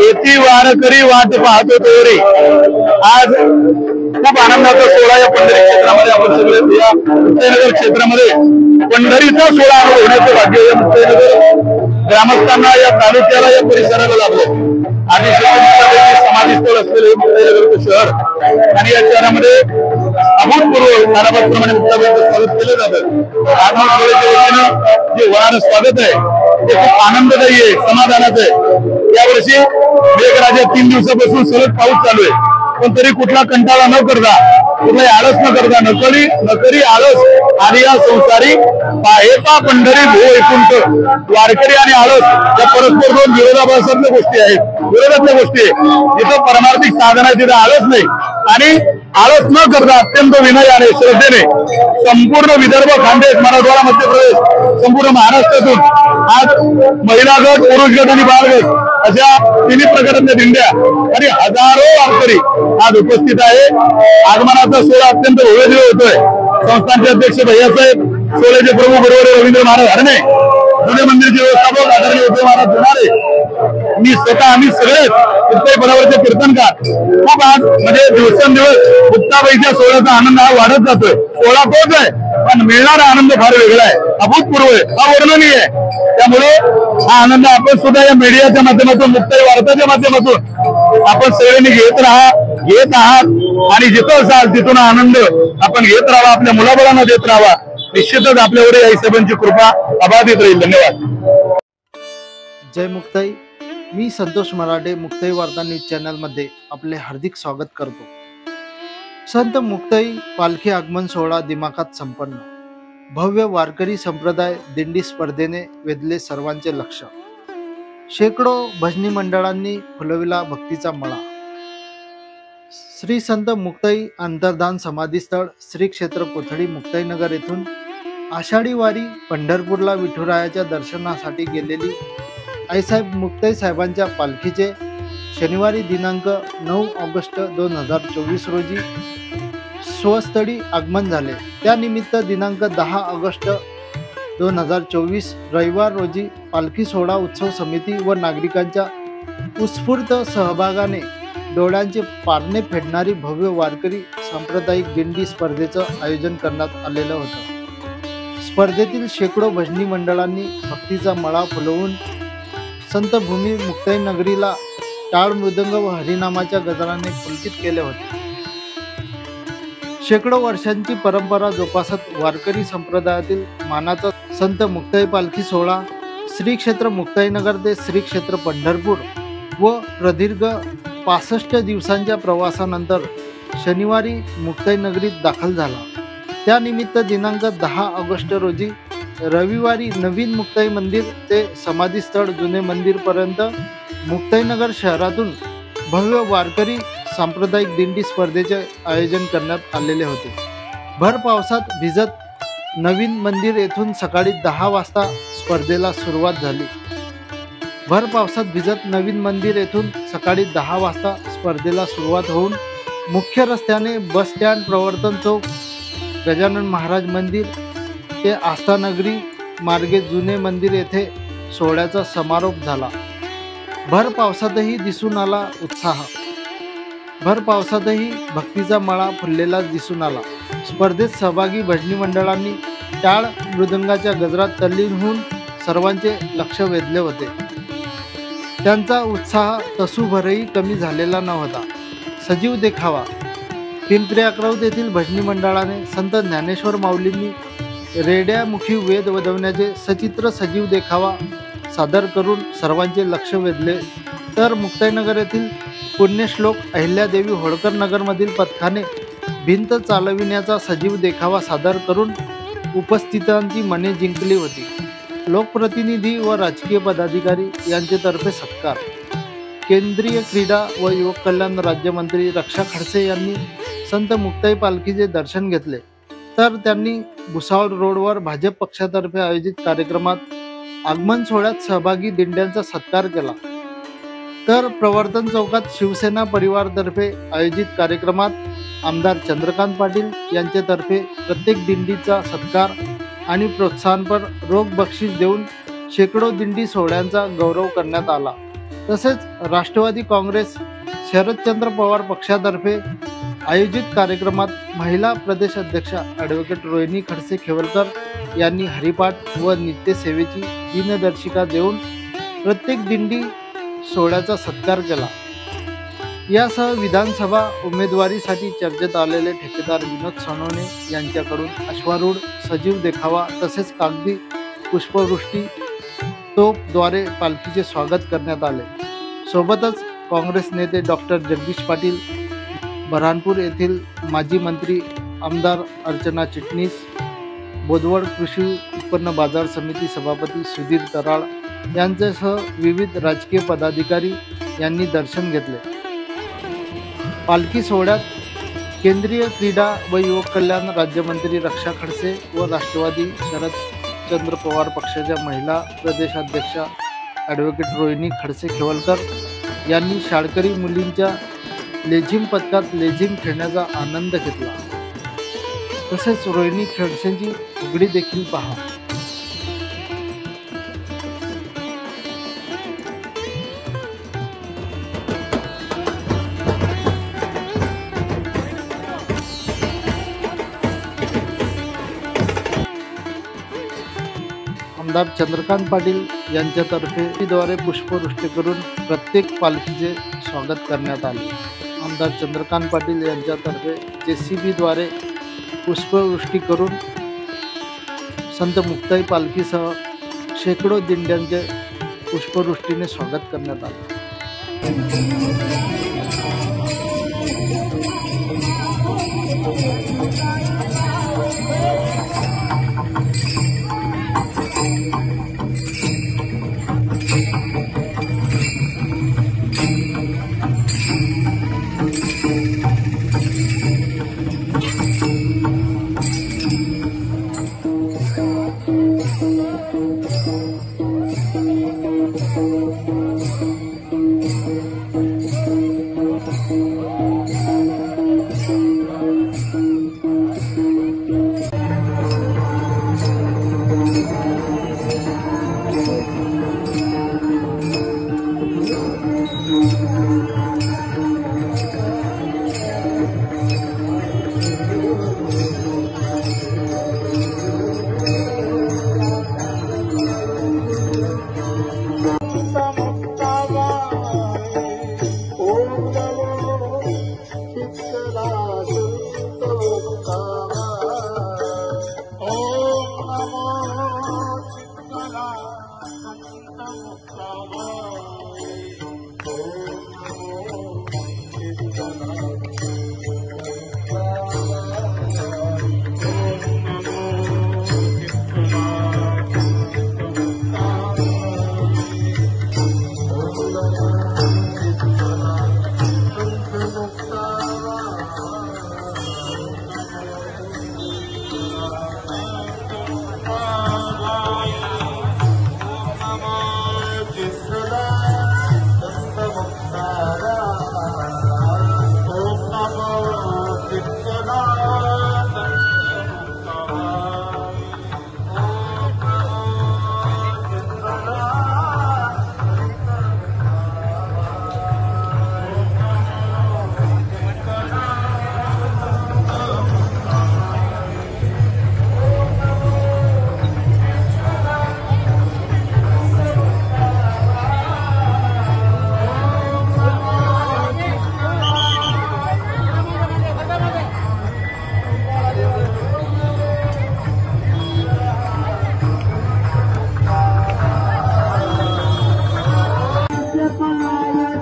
येती वारकरी वाट पाहतो तोरे। आज खूप आनंदाचा सोहळा या पंढरी क्षेत्रामध्ये आपण सगळे या मुक्ताईनगर क्षेत्रामध्ये पंढरीचा सोहळा होण्याचं भाग्य या मुक्ताईनगर ग्रामस्थांना, या तालुक्याला, या परिसराला लाभलं। आणि समाधीस्थळ असलेले मुक्ताईनगरचं शहर आणि या शहरामध्ये अभूतपूर्व ताराबादप्रमाणे मुक्ताबाईंचं स्वागत केलं जातं। आगमनाच्या वतीनं जे होणारं स्वागत आहे ते खूप आनंददायी आहे, समाधानाचं आहे। यावर्षी मेघराजा 3 दिवसापासून सलग पाऊस चालू आहे, पण तरी कुठला कंटाळा न करता, कुठलाही आळस न करता, नकरी आळस आणि या संसारी पाहेता पंढरी भो ऐकुंठ। वारकरी आणि आळस या परस्पर दोन विरोधाभासातल्या गोष्टी आहेत, विरोधातल्या गोष्टी आहेत। जिथं परमार्थिक साधन आहे तिथं आळस नाही, आणि आळस न करता अत्यंत विनयाने, श्रद्धेने संपूर्ण विदर्भ, खानदेश, मराठवाडा, मध्य प्रदेश, संपूर्ण महाराष्ट्रातून आज महिला गट, पुरुष गट आणि बाल गट अशा तिन्ही प्रकारातल्या दिंड्या आणि हजारो वारकरी आज उपस्थित आहे। आगमनाचा सोहळा अत्यंत भव्य होतोय। संस्थानचे अध्यक्ष भैयासाहेब, सोहळ्याचे प्रमुख बरोबर रवींद्र महाराज हरणे, जुने मंदिरचे व्यवस्थापक आदरणीय उदय महाराज जुनारे, मी स्वतः, आम्ही सगळे मुक्ताई पदावरचे कीर्तनकार खूप आज म्हणजे दिवसेंदिवस मुक्ताबाईच्या सोहळ्याचा आनंद हा वाढत जातोय। सोहळा तोच आहे, पण मिळणारा आनंद फार वेगळा आहे, अभूतपूर्व आहे, अवर्णनीय आहे। त्यामुळे हा आनंद आपण सुद्धा या मीडियाच्या माध्यमातून, मुक्ताई वार्ताच्या माध्यमातून आपण सगळ्यांनी घेत आहात, आणि जिथं असाल तिथून आनंद आपण घेत राहावा, आपल्या मुलाबाळांना देत राहावा। निश्चितच आपल्यावर आई साहेबांची कृपा अबाधित राहील। धन्यवाद। जय मुक्ताई। मी संतोष मराठे मुक्ताई वार्ता न्यूज चॅनल मध्ये आपले हार्दिक स्वागत करतो। संत मुक्ताई पालखी आगमन सोहळा दिमाखात संपन्न। भव्य वारकरी संप्रदाय दिंडी स्पर्धेने वेधले सर्वांचे लक्ष। शेकडो भजनी मंडळांनी फुलविला भक्तीचा मळा। श्री संत मुक्ताई अंतर्धान समाधीस्थळ श्री क्षेत्र कोथळी मुक्ताईनगर येथून आषाढी वारी पंढरपूरला विठुरायाच्या दर्शनासाठी गेलेली आईसाहेब मुक्ताई साहेबांच्या पालखीचे शनिवारी दिनांक 9 ऑगस्ट 2024 रोजी स्वस्थळी आगमन झाले। त्यानिमित्त दिनांक 10 ऑगस्ट 2024 रविवार रोजी पालखी सोहळा उत्सव समिती व नागरिकांच्या उत्स्फूर्त सहभागाने डोळ्यांचे पारणे फेडणारी भव्य वारकरी सांप्रदायिक दिंडी स्पर्धेचं आयोजन करण्यात आलेलं होतं। स्पर्धेतील शेकडो भजनी मंडळांनी भक्तीचा मळा फुलवून संतभूमी मुक्ताई नगरीला टाळ मृदंग व हरिनामाच्या गजराने पुलकित केले होते। शेकडो वर्षांची परंपरा जोपासत वारकरी संप्रदायातील मानाचा संत मुक्ताई पालखी सोहळा श्री क्षेत्र मुक्ताईनगर ते श्री क्षेत्र पंढरपूर व प्रदीर्घ 65 दिवसांच्या प्रवासानंतर शनिवारी मुक्ताई नगरीत दाखल झाला। त्यानिमित्त दिनांक 10 ऑगस्ट रोजी रविवारी नवीन मुक्ताई मंदिर ते समाधीस्थळ जुने मंदिर पर्यंत मुक्ताईनगर शहरातून भव्य वारकरी सांप्रदायिक दिंडी स्पर्धेचे आयोजन करण्यात आलेले होते। भर पावसात भिजत नवीन मंदिर येथून सकाळी 10 वाजता स्पर्धेला सुरुवात झाली। भर पावसात भिजत नवीन मंदिर येथून सकाळी 10 वाजता स्पर्धेला सुरुवात होऊन मुख्य रस्त्याने बस स्टँड, प्रवर्तन चौक, गजानन महाराज मंदिर ते आस्थानगरी मार्गे जुने मंदिर येथे सोहळ्याचा समारोप झाला। भर पावसातही दिसून आला उत्साह। भर पावसातही भक्तीचा मळा फुललेला दिसून आला। स्पर्धेत सहभागी भजनी मंडळांनी टाळ मृदंगाच्या गजरात तल्लीन होऊन सर्वांचे लक्ष वेधले होते। त्यांचा उत्साह तसूभरही कमी झालेला नव्हता। सजीव देखावा। पिंपरी अकरावत येथील भजनी मंडळाने संत ज्ञानेश्वर माऊलींनी रेड्यामुखी वेद वदवण्याचे सचित्र सजीव देखावा सादर करून सर्वांचे लक्ष वेधले, तर मुक्ताईनगर येथील पुण्यश्लोक अहिल्यादेवी होळकर नगरमधील पथकाने भिंत चालविण्याचा सजीव देखावा सादर करून उपस्थितांची मने जिंकली होती। लोकप्रतिनिधी व राजकीय पदाधिकारी यांच्यातर्फे सत्कार। केंद्रीय क्रीडा व युवक कल्याण राज्यमंत्री रक्षा खडसे यांनी संत मुक्ताई पालखीचे दर्शन घेतले, तर त्यांनी भुसावळ रोडवर भाजप पक्षातर्फे आयोजित कार्यक्रमात आगमन सोहळ्यात सहभागी दिंड्यांचा सत्कार केला। तर प्रवर्तन चौकात शिवसेना परिवारतर्फे आयोजित कार्यक्रमात आमदार चंद्रकांत पाटील यांच्यातर्फे प्रत्येक दिंडीचा सत्कार आणि प्रोत्साहनपर रोख बक्षीस देऊन शेकडो दिंडी सोहळ्यांचा गौरव करण्यात आला। तसेच राष्ट्रवादी काँग्रेस शरदचंद्र पवार पक्षातर्फे आयोजित कार्यक्रमात महिला प्रदेश अध्यक्षा ॲडव्होकेट रोहिणी खडसे खेवलकर यांनी हरिपाठ व नित्यसेवेची दिनदर्शिका देऊन प्रत्येक दिंडी सोहळ्याचा सत्कार केला। यासह विधानसभा उमेदवारीसाठी चर्चेत आलेले ठेकेदार विनोद सोनवणे यांच्याकडून अश्वारूढ सजीव देखावा तसेच कागदी पुष्पवृष्टी तोफद्वारे पालखीचे स्वागत करण्यात आले। सोबतच काँग्रेस नेते डॉक्टर जगदीश पाटील, बऱ्हाणपूर येथील माजी मंत्री आमदार अर्चना चिटणीस, बोदवड कृषी उत्पन्न बाजार समिती सभापती सुधीर तराळ यांच्यासह विविध राजकीय पदाधिकारी यांनी दर्शन घेतले। पालखी सोहळ्यात केंद्रीय क्रीडा व युवक कल्याण राज्यमंत्री रक्षा खडसे व राष्ट्रवादी शरदचंद्र पवार पक्षाच्या महिला प्रदेशाध्यक्षा ॲडव्होकेट रोहिणी खडसे खेवलकर यांनी शाळकरी मुलींच्या लेझिम पथकात लेझिम खेळण्याचा आनंद घेतला। तसेच रोहिणी खडसेंची उघडी देखील पहा। आमदार चंद्रकांत पाटील यांच्यातर्फे द्वारे पुष्पवृष्टी करून प्रत्येक पालखीचे स्वागत करण्यात आले। आमदार चंद्रकांत पाटील यांच्यातर्फे JCB द्वारे पुष्पवृष्टी करून संत मुक्ताई पालखीसह शेकडो दिंड्यांचे पुष्पवृष्टीने स्वागत करण्यात आले।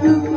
you.